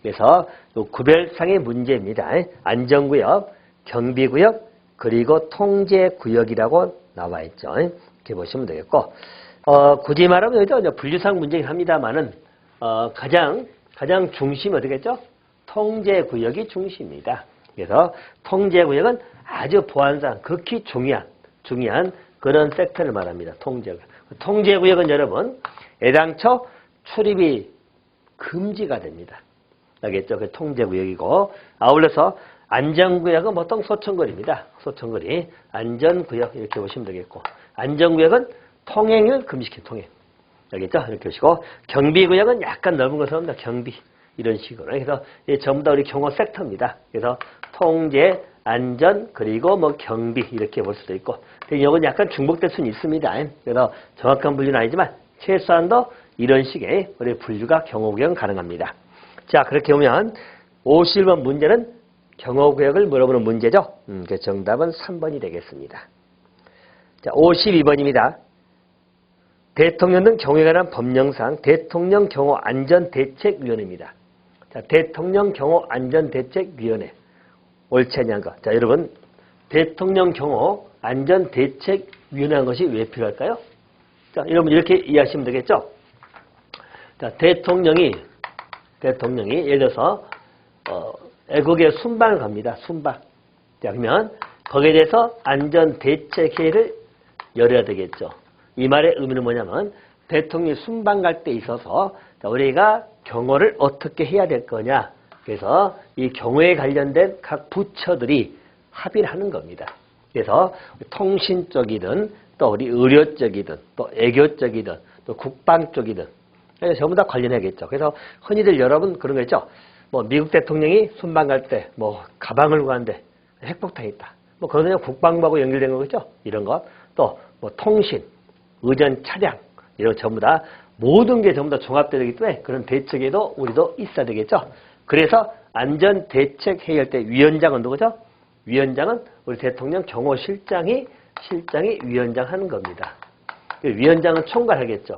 그래서 구별상의 문제입니다. 안전구역, 경비구역, 그리고 통제구역이라고 나와 있죠. 이렇게 보시면 되겠고, 굳이 말하면 여기서 분류상 문제긴 합니다만은, 가장 중심이 어디겠죠? 통제구역이 중심입니다. 그래서 통제구역은 아주 보안상 극히 중요한 그런 섹터를 말합니다. 통제구역. 통제구역은 여러분, 애당초 출입이 금지가 됩니다. 알겠죠? 그 통제구역이고, 아울러서 안전구역은 보통 소청거리입니다. 소청거리. 안전구역 이렇게 보시면 되겠고, 안전구역은 통행을 금지시킨 통행. 알겠죠? 이렇게 보시고, 경비구역은 약간 넓은 것을 합니다. 경비. 이런 식으로. 그래서 전부 다 우리 경호 섹터입니다. 그래서 통제, 안전, 그리고 뭐 경비 이렇게 볼 수도 있고, 이건 약간 중복될 수는 있습니다. 그래서 정확한 분류는 아니지만 최소한도 이런 식의 우리 분류가 경호구역은 가능합니다. 자, 그렇게 보면 51번 문제는 경호구역을 물어보는 문제죠. 그 정답은 3번이 되겠습니다. 자, 52번입니다. 대통령 등 경호에 관한 법령상 대통령 경호 안전대책위원회입니다. 자, 대통령 경호 안전대책위원회. 옳지 않냐는 거. 자, 여러분, 대통령 경호 안전대책위원회라는 것이 왜 필요할까요? 자, 여러분 이렇게 이해하시면 되겠죠? 자, 대통령이 예를 들어서 애국의 순방을 갑니다. 순방. 자, 그러면 거기에 대해서 안전대책회의를 열어야 되겠죠. 이 말의 의미는 뭐냐면 대통령이 순방 갈 때 있어서 우리가 경호를 어떻게 해야 될 거냐. 그래서 이 경호에 관련된 각 부처들이 합의를 하는 겁니다. 그래서 통신 쪽이든 또 우리 의료 쪽이든 또 애교 쪽이든 또 국방 쪽이든 전부 다 관련해야겠죠. 그래서 흔히들 여러분 그런 거 있죠. 뭐 미국 대통령이 순방 갈 때 뭐 가방을 가는데 핵폭탄이 있다. 뭐 그러면 국방부하고 연결된 거겠죠. 이런 것. 또 뭐 통신, 의전 차량 이런 전부 다 모든 게 전부 다 종합되어 되기 때문에 그런 대책에도 우리도 있어야 되겠죠. 그래서 안전대책회의할 때 위원장은 누구죠? 위원장은 우리 대통령 경호실장이 위원장 하는 겁니다. 위원장은 총괄하겠죠.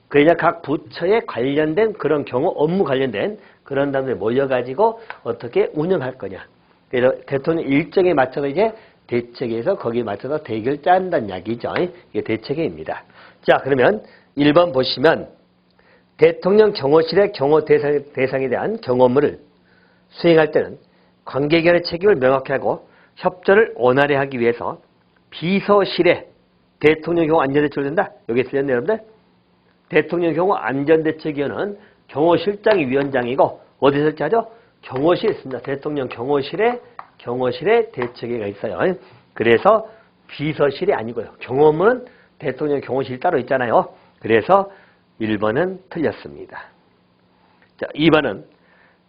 그러냐 각 부처에 관련된 그런 경호 업무 관련된 그런 단들이 모여가지고 어떻게 운영할 거냐. 그래서 대통령 일정에 맞춰서 이제 대책에서 거기에 맞춰서 대결 짠다는 이야기죠. 이게 대책회의입니다. 자, 그러면 1번 보시면 대통령 경호실의 경호 대상에 대한 경호 업무를 수행할 때는 관계기관의 책임을 명확히 하고 협조를 원활히 하기 위해서 비서실에 대통령 경호 안전대책을 된다. 여기 틀렸네요, 여러분들. 대통령 경호 안전대책위원회는 경호실장이 위원장이고 어디서 설치하죠? 경호실에 있습니다. 대통령 경호실에 대책회의가 있어요. 그래서 비서실이 아니고요. 경호 업무는 대통령 경호실 따로 있잖아요. 그래서 1번은 틀렸습니다. 자, 2번은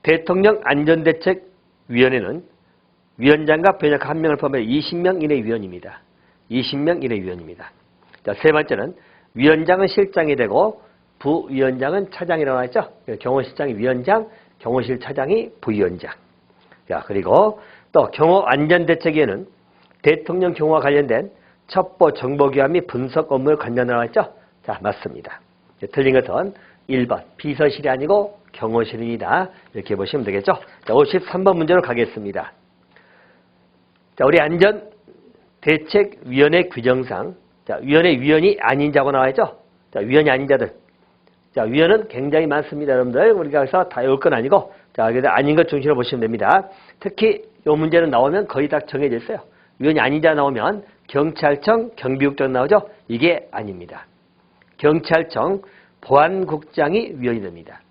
대통령 안전대책위원회는 위원장과 부위원장 한 명을 포함해 20명 이내 위원입니다. 20명 이내 위원입니다. 자, 세 번째는 위원장은 실장이 되고 부위원장은 차장이라고 하죠. 경호실장이 위원장, 경호실 차장이 부위원장. 자, 그리고 또 경호안전대책위원회는 대통령 경호와 관련된 첩보, 정보교환 및 분석 업무를 관장하라고 했죠. 자, 맞습니다. 틀린 것은 1번 비서실이 아니고 경호실입니다. 이렇게 보시면 되겠죠. 자, 53번 문제로 가겠습니다. 자, 우리 안전대책위원회 규정상 자, 위원회 위원이 아닌 자고 나와 있죠. 자, 위원이 아닌 자들. 자, 위원은 굉장히 많습니다, 여러분들. 우리가 그래서 다 외울 건 아니고, 자, 그래서 아닌 것 중심으로 보시면 됩니다. 특히 이 문제는 나오면 거의 다 정해져 있어요. 위원이 아닌 자 나오면 경찰청, 경비국장 나오죠. 이게 아닙니다. 경찰청 보안국장이 위원이 됩니다.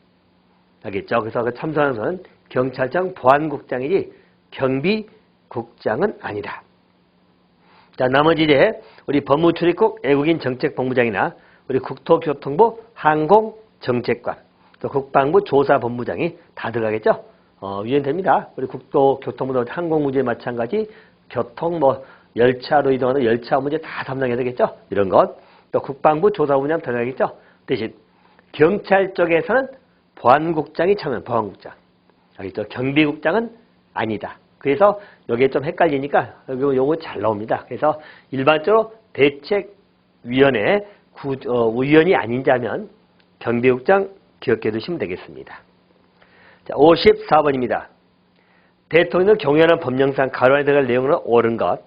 알겠죠? 그래서 그 참석하는 것은 경찰청 보안국장이지 경비국장은 아니다. 자, 나머지 이제 우리 법무출입국 외국인 정책본부장이나 우리 국토교통부 항공정책관, 또 국방부 조사본부장이 다 들어가겠죠? 위원됩니다. 우리 국토교통부도 항공 문제 마찬가지, 교통 열차로 이동하는 열차 문제 다 담당해야 되겠죠? 이런 것. 또 국방부 조사본부장 들어가겠죠? 대신 경찰 쪽에서는 보안국장이 참여한 보안국장. 알겠죠? 경비국장은 아니다. 그래서 여기에 좀 헷갈리니까 요거 잘 나옵니다. 그래서 일반적으로 대책위원회 위원이 아닌 자면 경비국장 기억해 두시면 되겠습니다. 자, 54번입니다. 대통령을 경호하는 법령상 가로안에 들어갈 내용으로 옳은 것.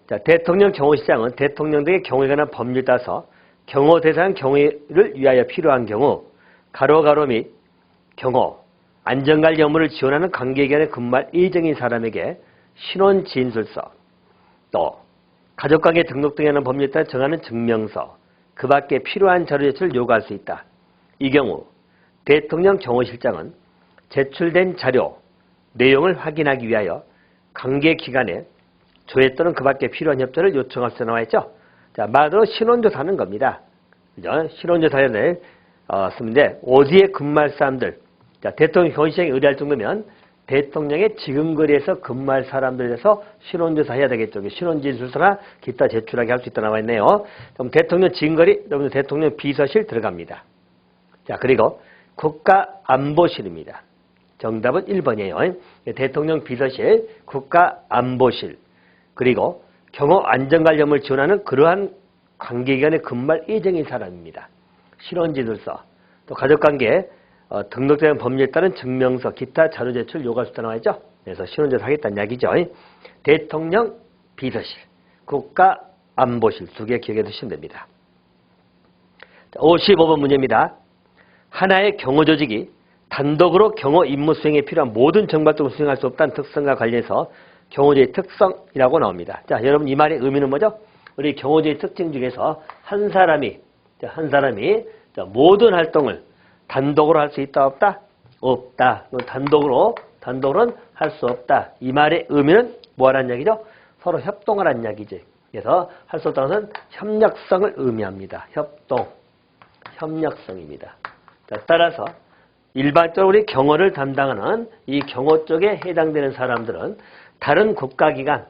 자, 대통령 경호실장은 대통령 등의 경호에 관한 법률에 따라서 경호 대상 경호를 위하여 필요한 경우 가로 및 경호, 안전관리 업무를 지원하는 관계기관에 근무할 일정인 사람에게 신원 진술서, 또 가족관계 등록 등에 관한 법률에 따라 정하는 증명서, 그 밖에 필요한 자료 제출을 요구할 수 있다. 이 경우 대통령 경호실장은 제출된 자료, 내용을 확인하기 위하여 관계기관에 조회 또는 그 밖에 필요한 협조를 요청할 수 나와 있죠. 자, 말로 신원조사하는 겁니다. 그죠? 신원조사를 쓰는데 어디에 근무할 사람들, 자, 대통령 경호실장에 의뢰할 정도면 대통령의 지금 거리에서 근무할 사람들에서 신원조사 해야 되겠죠. 신원진술서나 기타 제출하게 할 수 있다 나와 있네요. 그럼 대통령 지금 거리, 여러분 대통령 비서실 들어갑니다. 자, 그리고 국가안보실입니다. 정답은 1번이에요. 대통령 비서실, 국가안보실, 그리고 경호안전관리 업무를 지원하는 그러한 관계기관에 근무할 예정인 사람입니다. 신원진술서, 또 가족관계, 등록된 법률에 따른 증명서, 기타 자료 제출 요구할 수 있다 나와 있죠. 그래서 신원조사 하겠다는 이야기죠. 대통령 비서실, 국가안보실 두 개 기억해 두시면 됩니다. 55번 문제입니다. 하나의 경호조직이 단독으로 경호 임무 수행에 필요한 모든 정보활동을 수행할 수 없다는 특성과 관련해서 경호조의 특성이라고 나옵니다. 자, 여러분 이 말의 의미는 뭐죠? 우리 경호조의 특징 중에서 한 사람이 모든 활동을 단독으로 할 수 있다 없다? 없다. 단독으로는 할 수 없다. 이 말의 의미는 뭐라는 이야기죠? 서로 협동하라는 이야기지. 그래서 할 수 없다는 것은 협력성을 의미합니다. 협력성입니다. 자, 따라서 일반적으로 우리 경호를 담당하는 이 경호 쪽에 해당되는 사람들은 다른 국가기관,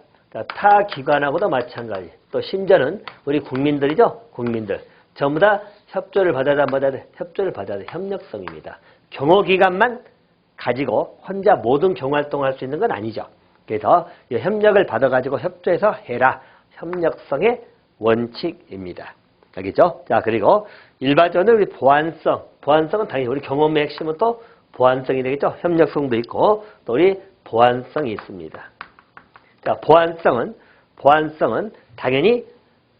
타 기관하고도 마찬가지. 또 심지어는 우리 국민들이죠. 국민들. 전부 다 협조를 받아야 돼, 안 받아야 돼? 협조를 받아야 돼. 협력성입니다. 경호기관만 가지고 혼자 모든 경호활동을 할 수 있는 건 아니죠. 그래서 이 협력을 받아가지고 협조해서 해라. 협력성의 원칙입니다. 알겠죠? 자, 그리고 일반적으로 우리 보안성은 당연히 우리 경험의 핵심은 또 보안성이 되겠죠? 협력성도 있고 또 우리 보안성이 있습니다. 자, 보안성은 당연히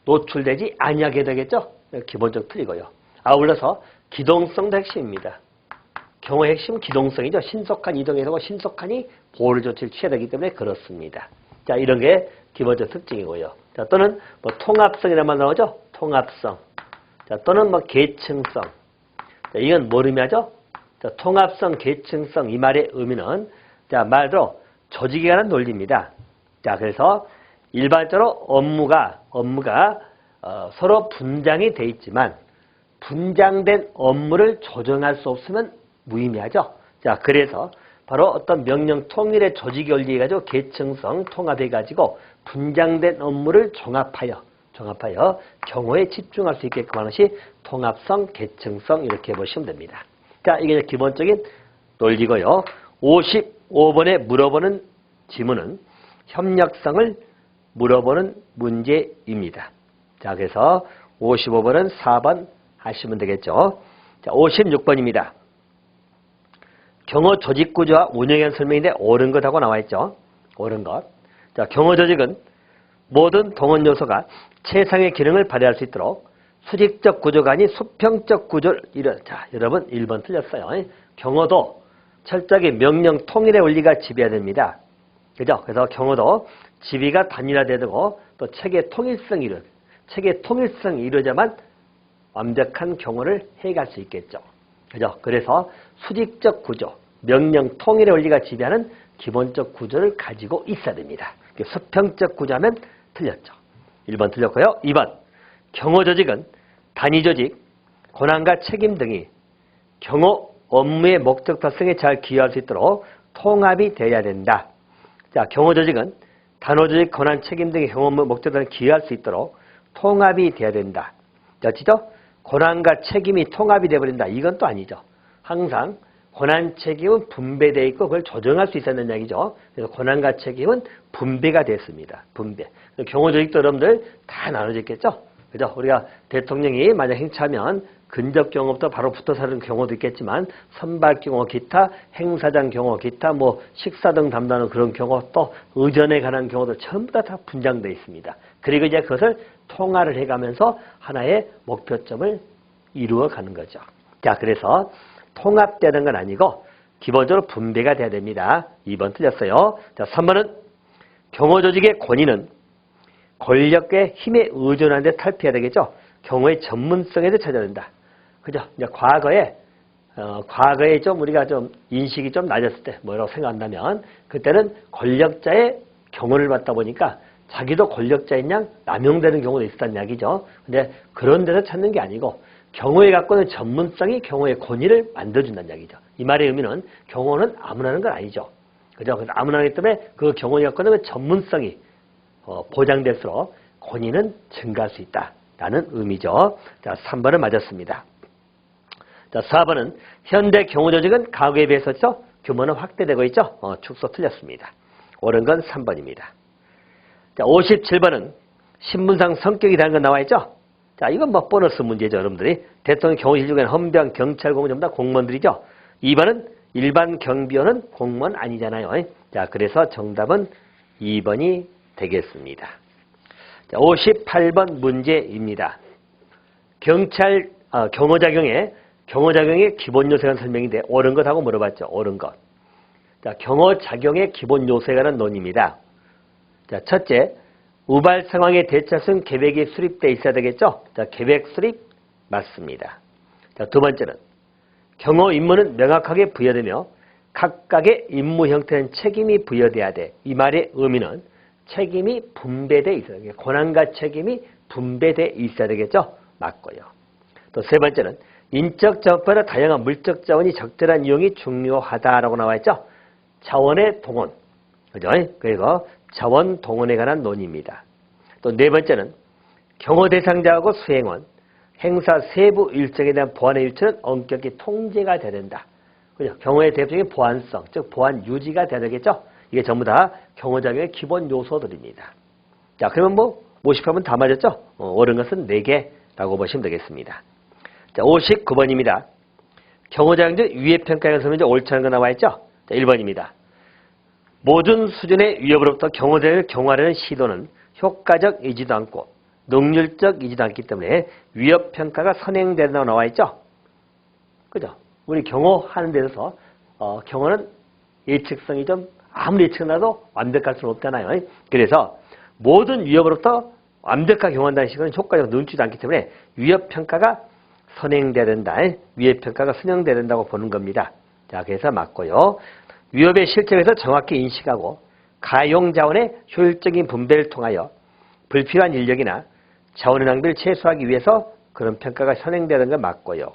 노출되지 아니하게 되겠죠? 기본적으로 틀리고요. 아울러서 기동성도 핵심입니다. 경호의 핵심은 기동성이죠. 신속한 이동에 되고 신속하니 보호 조치를 취해야 되기 때문에 그렇습니다. 자, 이런 게 기본적 특징이고요. 자, 또는 통합성이라는 말 나오죠? 통합성. 자, 또는 계층성. 자, 이건 뭘 의미하죠? 자, 통합성, 계층성 이 말의 의미는 자, 말로 조직에 관한 논리입니다. 자, 그래서 일반적으로 업무가 서로 분장이 돼 있지만 분장된 업무를 조정할 수 없으면 무의미하죠. 자, 그래서 바로 어떤 명령 통일의 조직 원리해가지고 계층성 통합해가지고 분장된 업무를 종합하여 경호에 집중할 수 있게끔 하는 것이 통합성, 계층성 이렇게 보시면 됩니다. 자, 이게 기본적인 논리고요. 55번에 물어보는 지문은 협력성을 물어보는 문제입니다. 자, 그래서 55번은 4번 하시면 되겠죠. 자, 56번입니다. 경호 조직 구조와 운영에 대한 설명인데 옳은 것하고 나와 있죠. 옳은 것. 자, 경호 조직은 모든 동원 요소가 최상의 기능을 발휘할 수 있도록 수직적 구조가 아닌 수평적 구조를 자, 여러분 1번 틀렸어요. 경호도 철저하게 명령 통일의 원리가 지배해야 됩니다. 그죠? 그래서 경호도 지휘가 단일화되고 또 체계 통일성이 이루어져야만 완벽한 경호를 해갈 수 있겠죠. 그죠? 그래서 수직적 구조, 명령 통일의 원리가 지배하는 기본적 구조를 가지고 있어야 됩니다. 수평적 구조하면 틀렸죠. 1번 틀렸고요. 2번, 경호 조직은 단위 조직, 권한과 책임 등이 경호 업무의 목적 달성에 잘 기여할 수 있도록 통합이 되어야 된다. 자, 경호 조직은 단호 조직, 권한, 책임 등의 경호 업무 목적 달성에 기여할 수 있도록 통합이 되어야 된다. 자, 아시죠? 권한과 책임이 통합이 되어버린다. 이건 또 아니죠. 항상 권한, 책임은 분배되어 있고 그걸 조정할 수 있었는 이야기죠. 그래서 권한과 책임은 분배가 됐습니다. 분배. 경호 조직도 여러분들 다 나눠져 있겠죠. 그죠? 우리가 대통령이 만약 행차하면 근접 경호부터 바로 붙어 사는 경우도 있겠지만 선발 경호, 기타, 행사장 경호, 기타, 뭐 식사 등 담당하는 그런 경우 또 의전에 관한 경우도 전부 다 분장되어 있습니다. 그리고 이제 그것을 통화를 해가면서 하나의 목표점을 이루어가는 거죠. 자, 그래서 통합되는 건 아니고 기본적으로 분배가 돼야 됩니다. 2번 틀렸어요. 자, 3번은 경호 조직의 권위는 권력의 힘에 의존하는 데 탈피해야 되겠죠. 경호의 전문성에도 찾아야 된다. 그죠? 이제 과거에 좀 우리가 좀 인식이 좀 낮았을 때 뭐라고 생각한다면 그때는 권력자의 경호를 받다 보니까 자기도 권력자인 양 남용되는 경우도 있었다는 이야기죠. 근데 그런 데서 찾는 게 아니고 경호에 갖고 있는 전문성이 경호의 권위를 만들어준다는 이야기죠. 이 말의 의미는 경호는 아무나 하는 건 아니죠. 그죠? 그래서 아무나 하기 때문에 그 경호에 갖고 있는 전문성이 보장될수록 권위는 증가할 수 있다라는 의미죠. 자, 3번은 맞았습니다. 자, 4번은 현대 경호 조직은 과거에 비해서죠. 규모는 확대되고 있죠. 축소 틀렸습니다. 옳은 건 3번입니다. 자, 57번은 신분상 성격이 다른 건 나와 있죠. 자, 이건 뭐 보너스 문제죠, 여러분들이. 대통령 경호실 중에는 헌병, 경찰 공무원 전부 다 공무원들이죠. 2번은 일반 경비원은 공무원 아니잖아요. 자, 그래서 정답은 2번이 되겠습니다. 자, 58번 문제입니다. 경호작용의 기본 요소에 관한 설명인데 옳은 것하고 물어봤죠. 옳은 것. 자, 경호작용의 기본 요소에 관한 논의입니다. 자, 첫째, 우발 상황에 대처할 수 있는 계획이 수립되어 있어야 되겠죠. 자, 계획 수립 맞습니다. 자, 두 번째는 경호 임무는 명확하게 부여되며 각각의 임무 형태는 책임이 부여돼야 돼. 이 말의 의미는 책임이 분배돼 있어야 돼요. 권한과 책임이 분배돼 있어야 되겠죠. 맞고요. 또 세 번째는 인적 자원보다 다양한 물적 자원이 적절한 이용이 중요하다라고 나와 있죠. 자원의 동원. 그죠? 그리고 자원 동원에 관한 논의입니다. 또 네 번째는 경호 대상자하고 수행원, 행사 세부 일정에 대한 보안의 일처는 엄격히 통제가 돼야 된다. 그죠? 경호의 대표적인 보안성, 즉 보안 유지가 돼야 되겠죠. 이게 전부 다 경호작용의 기본 요소들입니다. 자, 그러면 뭐 50하면 다 맞았죠? 옳은 것은 4개라고 보시면 되겠습니다. 자, 59번입니다. 경호작용 중 위해평가에 관해서 이제 옳지 않은 거 나와 있죠? 자, 1번입니다. 모든 수준의 위협으로부터 경호대를 경호하려는 시도는 효과적이지도 않고 능률적이지도 않기 때문에 위협평가가 선행된다고 나와 있죠? 그죠? 우리 경호하는 데서 경호는 예측성이 좀 아무리 예측나도 완벽할 수는 없잖아요. 그래서 모든 위협으로부터 완벽하게 경호한다는 식은 효과적 능률지도 않기 때문에 위협평가가 선행돼야 된다. 위협평가가 선행돼야 된다고 보는 겁니다. 자, 그래서 맞고요. 위협의 실정에서 정확히 인식하고 가용 자원의 효율적인 분배를 통하여 불필요한 인력이나 자원의 낭비를 최소화하기 위해서 그런 평가가 현행되는 걸 맞고요.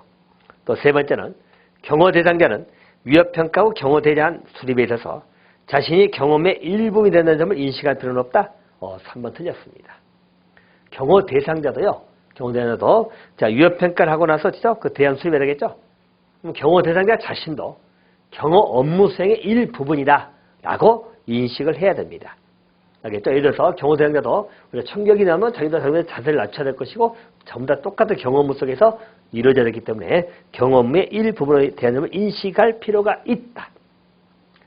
또 세 번째는 경호 대상자는 위협 평가 후 경호 대상 수립에 있어서 자신이 경험의 일부분이 된다는 점을 인식할 필요는 없다. 3번 틀렸습니다. 경호 대상자도요. 경호 대상자도 자 위협 평가를 하고 나서 그 대안 수립해야 되겠죠. 그럼 경호 대상자 자신도 경호 업무 수행의 일부분이다라고 인식을 해야 됩니다. 알겠죠? 예를 들어서 경호 대상자도 우리가 총격이 나면 자기도 자세를 낮춰야 될 것이고 전부 다 똑같은 경호 업무 속에서 이루어져야 되기 때문에 경호 업무의 일부분에 대한 점을 인식할 필요가 있다.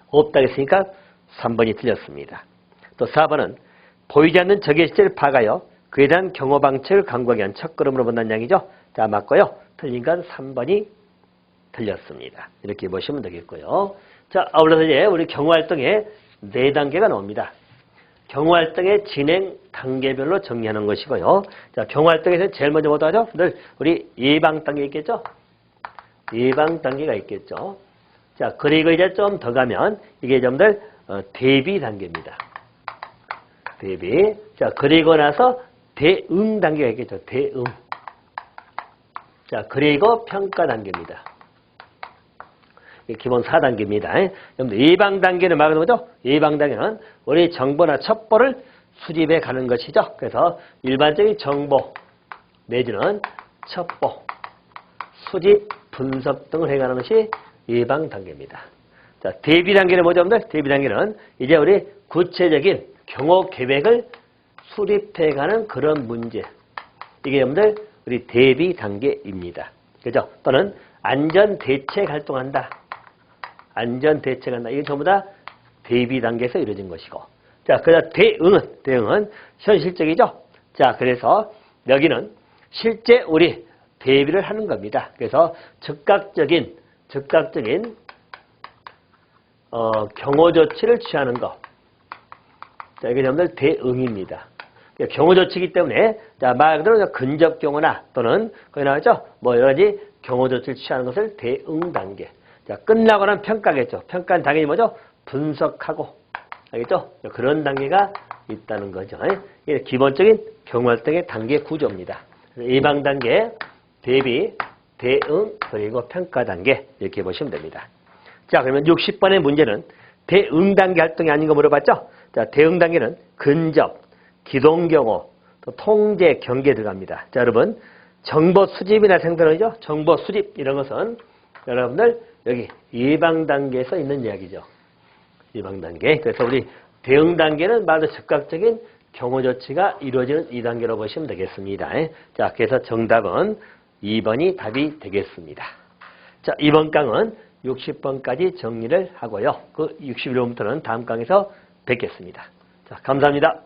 없다 했으니까 3번이 틀렸습니다. 또 4번은 보이지 않는 적의 실체를 파악하여 그에 대한 경호 방책을 강구하기 위한 첫걸음으로 본다는 이야기죠. 자, 맞고요. 틀린 건 3번이 틀렸습니다. 이렇게 보시면 되겠고요. 자, 아울러서 이제 우리 경호 활동의 4단계가 나옵니다. 경호 활동의 진행 단계별로 정리하는 것이고요. 자, 경호 활동에서 제일 먼저 뭐도 하죠? 늘 우리 예방 단계 있겠죠? 예방 단계가 있겠죠. 자, 그리고 이제 좀 더 가면 이게 좀들 대비 단계입니다. 대비. 자, 그리고 나서 대응 단계가 있겠죠. 대응. 자, 그리고 평가 단계입니다. 기본 4단계입니다. 예방 단계는 말하는 거죠. 예방 단계는 우리 정보나 첩보를 수집해 가는 것이죠. 그래서 일반적인 정보 내지는 첩보, 수집, 분석 등을 해가는 것이 예방 단계입니다. 자, 대비 단계는 뭐죠, 여러분들? 대비 단계는 이제 우리 구체적인 경호 계획을 수립해가는 그런 문제. 이게 여러분들 우리 대비 단계입니다. 그죠? 또는 안전 대책 활동한다. 안전 대책한다. 이게 전부 다 대비 단계에서 이루어진 것이고. 자, 그다음 대응은 현실적이죠. 자, 그래서 여기는 실제 우리 대비를 하는 겁니다. 그래서 즉각적인 경호 조치를 취하는 것. 자, 이게 여러분들 대응입니다. 경호 조치이기 때문에 자, 말 그대로 근접 경호나 또는 거기 나왔죠. 뭐 여러 가지 경호 조치를 취하는 것을 대응 단계. 자, 끝나고 난 평가겠죠. 평가는 당연히 뭐죠? 분석하고. 알겠죠? 그런 단계가 있다는 거죠. 이게 기본적인 경호 활동의 단계 구조입니다. 예방 단계, 대비, 대응, 그리고 평가 단계 이렇게 보시면 됩니다. 자, 그러면 60번의 문제는 대응 단계 활동이 아닌 거 물어봤죠? 자, 대응 단계는 근접, 기동 경호, 또 통제, 경계 들어갑니다. 자, 여러분 정보 수집이나 생산이죠. 정보 수집 이런 것은 여러분들 여기 예방 단계에서 있는 이야기죠. 예방 단계. 그래서 우리 대응 단계는 말 그대로 즉각적인 경호 조치가 이루어지는 이 단계로 보시면 되겠습니다. 자, 그래서 정답은 2번이 답이 되겠습니다. 자, 이번 강은 60번까지 정리를 하고요. 그 61번부터는 다음 강에서 뵙겠습니다. 자, 감사합니다.